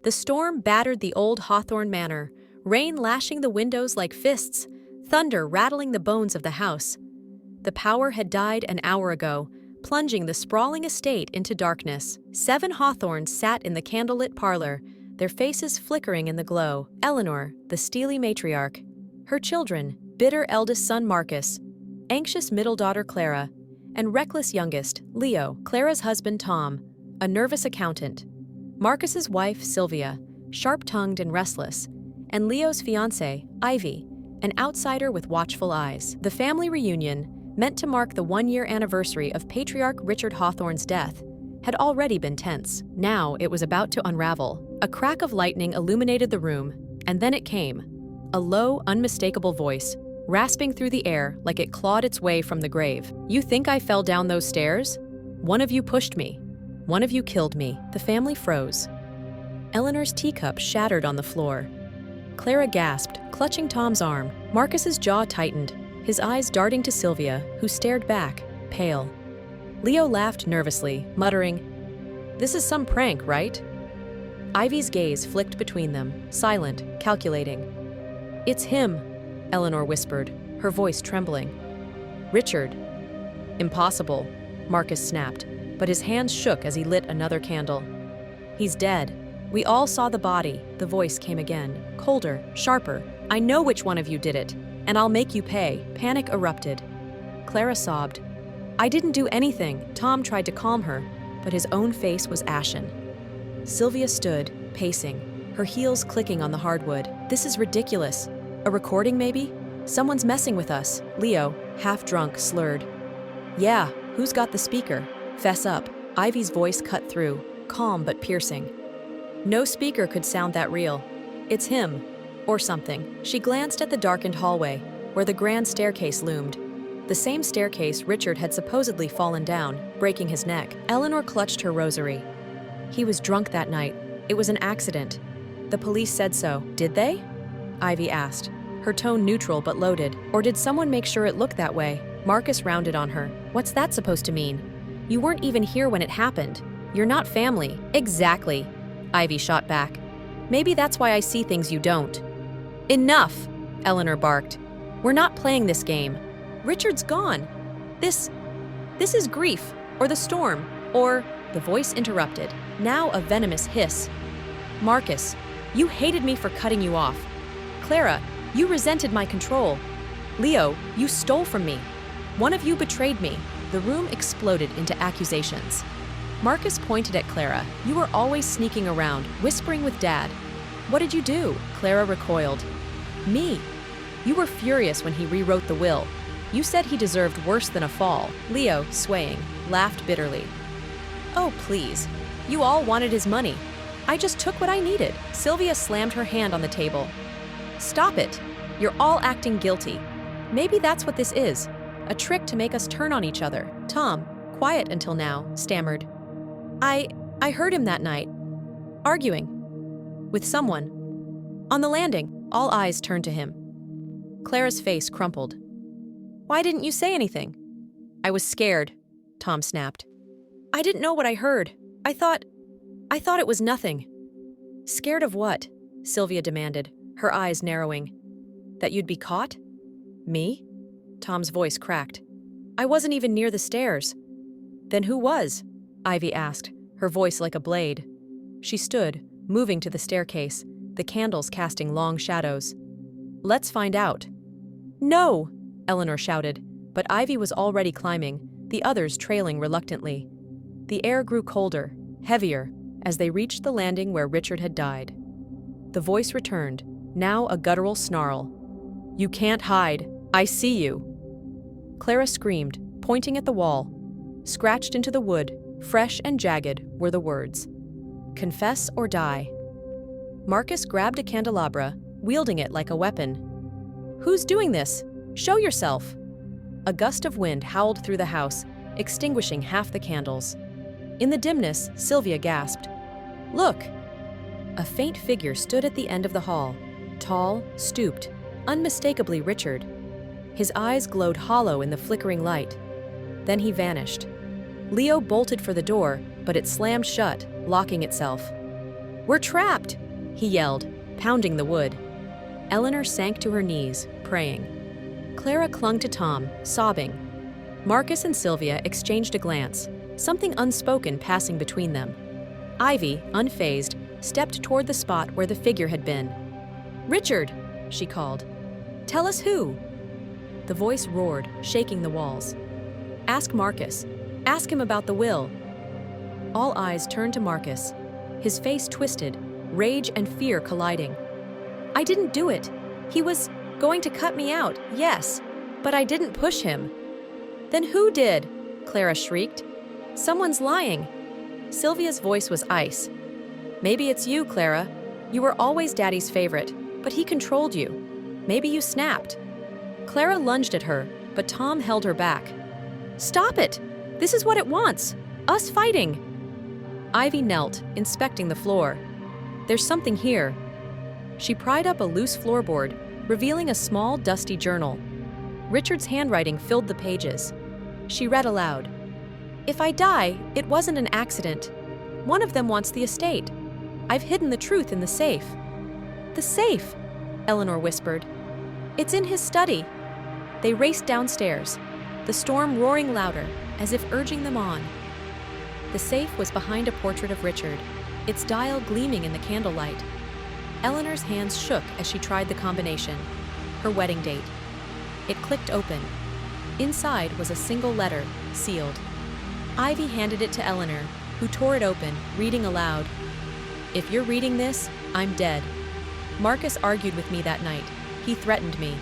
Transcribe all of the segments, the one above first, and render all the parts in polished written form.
The storm battered the old Hawthorne Manor, rain lashing the windows like fists, thunder rattling the bones of the house. The power had died an hour ago, plunging the sprawling estate into darkness. 7 Hawthorns sat in the candlelit parlor, their faces flickering in the glow. Eleanor, the steely matriarch. Her children, bitter eldest son Marcus, anxious middle daughter Clara, and reckless youngest, Leo. Clara's husband Tom, a nervous accountant. Marcus's wife Sylvia, sharp-tongued and restless, and Leo's fiancée, Ivy, an outsider with watchful eyes. The family reunion, meant to mark the 1-year anniversary of Patriarch Richard Hawthorne's death, had already been tense. Now it was about to unravel. A crack of lightning illuminated the room, and then it came. A low, unmistakable voice, rasping through the air like it clawed its way from the grave. "You think I fell down those stairs? One of you pushed me. One of you killed me." The family froze. Eleanor's teacup shattered on the floor. Clara gasped, clutching Tom's arm. Marcus's jaw tightened, his eyes darting to Sylvia, who stared back, pale. Leo laughed nervously, muttering, "This is some prank, right?" Ivy's gaze flicked between them, silent, calculating. "It's him," Eleanor whispered, her voice trembling. "Richard." "Impossible," Marcus snapped, but his hands shook as he lit another candle. "He's dead. We all saw the body," the voice came again, colder, sharper. "I know which one of you did it, and I'll make you pay." Panic erupted. Clara sobbed. "I didn't do anything." Tom tried to calm her, but his own face was ashen. Sylvia stood, pacing, her heels clicking on the hardwood. "This is ridiculous. A recording, maybe? Someone's messing with us." Leo, half drunk, slurred. "Yeah, who's got the speaker? Fess up." Ivy's voice cut through, calm but piercing. "No speaker could sound that real. It's him. Or something." She glanced at the darkened hallway, where the grand staircase loomed. The same staircase Richard had supposedly fallen down, breaking his neck. Eleanor clutched her rosary. "He was drunk that night. It was an accident. The police said so." "Did they?" Ivy asked, her tone neutral but loaded. "Or did someone make sure it looked that way?" Marcus rounded on her. "What's that supposed to mean? You weren't even here when it happened. You're not family." "Exactly," Ivy shot back. "Maybe that's why I see things you don't." "Enough," Eleanor barked. "We're not playing this game. Richard's gone. This is grief, or the storm, or..." The voice interrupted, now a venomous hiss. "Marcus, you hated me for cutting you off. Clara, you resented my control. Leo, you stole from me. One of you betrayed me." The room exploded into accusations. Marcus pointed at Clara. "You were always sneaking around, whispering with Dad. What did you do?" Clara recoiled. "Me. You were furious when he rewrote the will. You said he deserved worse than a fall." Leo, swaying, laughed bitterly. "Oh, please. You all wanted his money. I just took what I needed." Sylvia slammed her hand on the table. "Stop it. You're all acting guilty. Maybe that's what this is. A trick to make us turn on each other." Tom, quiet until now, stammered. I heard him that night. Arguing. With someone. On the landing." All eyes turned to him. Clara's face crumpled. "Why didn't you say anything?" "I was scared," Tom snapped. "I didn't know what I heard. I thought it was nothing." "Scared of what?" Sylvia demanded, her eyes narrowing. "That you'd be caught?" "Me?" Tom's voice cracked. "I wasn't even near the stairs." "Then who was?" Ivy asked, her voice like a blade. She stood, moving to the staircase, the candles casting long shadows. "Let's find out." "No!" Eleanor shouted, but Ivy was already climbing, the others trailing reluctantly. The air grew colder, heavier, as they reached the landing where Richard had died. The voice returned, now a guttural snarl. "You can't hide. I see you." Clara screamed, pointing at the wall. Scratched into the wood, fresh and jagged, were the words, "Confess or die." Marcus grabbed a candelabra, wielding it like a weapon. "Who's doing this? Show yourself!" A gust of wind howled through the house, extinguishing half the candles. In the dimness, Sylvia gasped. "Look!" A faint figure stood at the end of the hall, tall, stooped, unmistakably Richard. His eyes glowed hollow in the flickering light. Then he vanished. Leo bolted for the door, but it slammed shut, locking itself. "We're trapped!" he yelled, pounding the wood. Eleanor sank to her knees, praying. Clara clung to Tom, sobbing. Marcus and Sylvia exchanged a glance, something unspoken passing between them. Ivy, unfazed, stepped toward the spot where the figure had been. "Richard!" she called. "Tell us who?" The voice roared, shaking the walls. "Ask Marcus. Ask him about the will." All eyes turned to Marcus, his face twisted, rage and fear colliding. "I didn't do it. He was going to cut me out, yes, but I didn't push him." "Then who did?" Clara shrieked. "Someone's lying." Sylvia's voice was ice. "Maybe it's you, Clara. You were always Daddy's favorite, but he controlled you. Maybe you snapped." Clara lunged at her, but Tom held her back. "Stop it! This is what it wants! Us fighting!" Ivy knelt, inspecting the floor. "There's something here." She pried up a loose floorboard, revealing a small, dusty journal. Richard's handwriting filled the pages. She read aloud. "If I die, it wasn't an accident. One of them wants the estate. I've hidden the truth in the safe." "The safe," Eleanor whispered. "It's in his study." They raced downstairs, the storm roaring louder, as if urging them on. The safe was behind a portrait of Richard, its dial gleaming in the candlelight. Eleanor's hands shook as she tried the combination, her wedding date. It clicked open. Inside was a single letter, sealed. Ivy handed it to Eleanor, who tore it open, reading aloud. "If you're reading this, I'm dead. Marcus argued with me that night. He threatened me.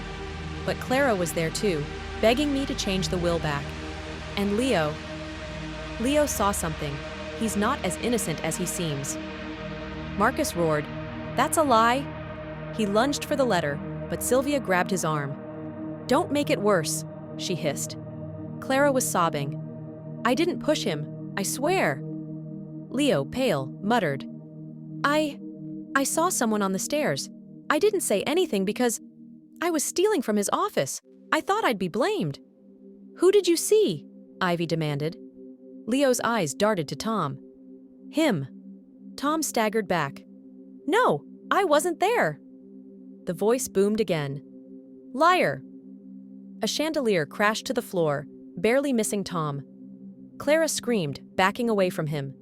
But Clara was there too, begging me to change the will back. And Leo saw something. He's not as innocent as he seems." Marcus roared, "That's a lie!" He lunged for the letter, but Sylvia grabbed his arm. "Don't make it worse," she hissed. Clara was sobbing. "I didn't push him, I swear." Leo, pale, muttered, I saw someone on the stairs. I didn't say anything because I was stealing from his office. I thought I'd be blamed." "Who did you see?" Ivy demanded. Leo's eyes darted to Tom. "Him." Tom staggered back. "No, I wasn't there." The voice boomed again. "Liar." A chandelier crashed to the floor, barely missing Tom. Clara screamed, backing away from him.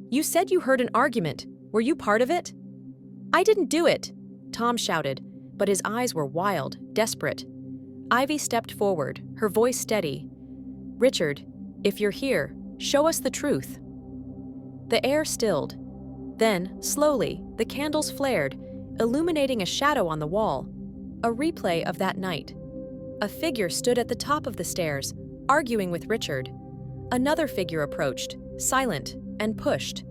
"You said you heard an argument. Were you part of it?" "I didn't do it," Tom shouted, but his eyes were wild, desperate. Ivy stepped forward, her voice steady. "Richard, if you're here, show us the truth." The air stilled. Then, slowly, the candles flared, illuminating a shadow on the wall. A replay of that night. A figure stood at the top of the stairs, arguing with Richard. Another figure approached, silent, and pushed.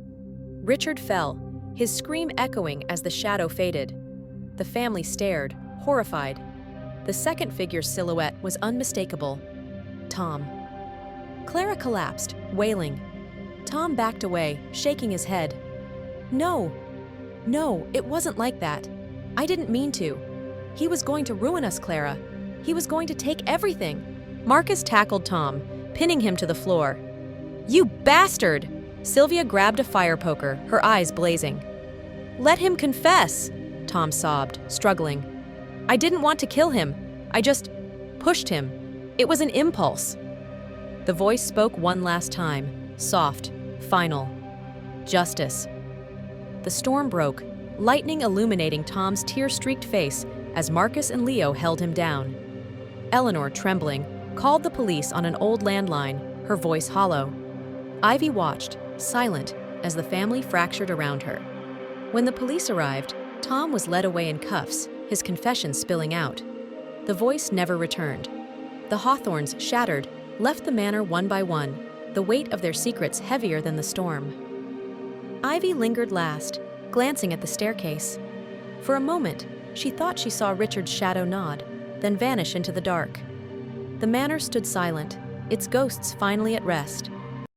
Richard fell, his scream echoing as the shadow faded. The family stared, horrified. The second figure's silhouette was unmistakable. Tom. Clara collapsed, wailing. Tom backed away, shaking his head. No, it wasn't like that. I didn't mean to. He was going to ruin us, Clara. He was going to take everything." Marcus tackled Tom, pinning him to the floor. "You bastard!" Sylvia grabbed a fire poker, her eyes blazing. "Let him confess," Tom sobbed, struggling. "I didn't want to kill him. I just pushed him. It was an impulse." The voice spoke one last time, soft, final. "Justice." The storm broke, lightning illuminating Tom's tear-streaked face as Marcus and Leo held him down. Eleanor, trembling, called the police on an old landline, her voice hollow. Ivy watched, silent, as the family fractured around her. When the police arrived, Tom was led away in cuffs, his confession spilling out. The voice never returned. The Hawthorns, shattered, left the manor one by one, the weight of their secrets heavier than the storm. Ivy lingered last, glancing at the staircase. For a moment, she thought she saw Richard's shadow nod, then vanish into the dark. The manor stood silent, its ghosts finally at rest.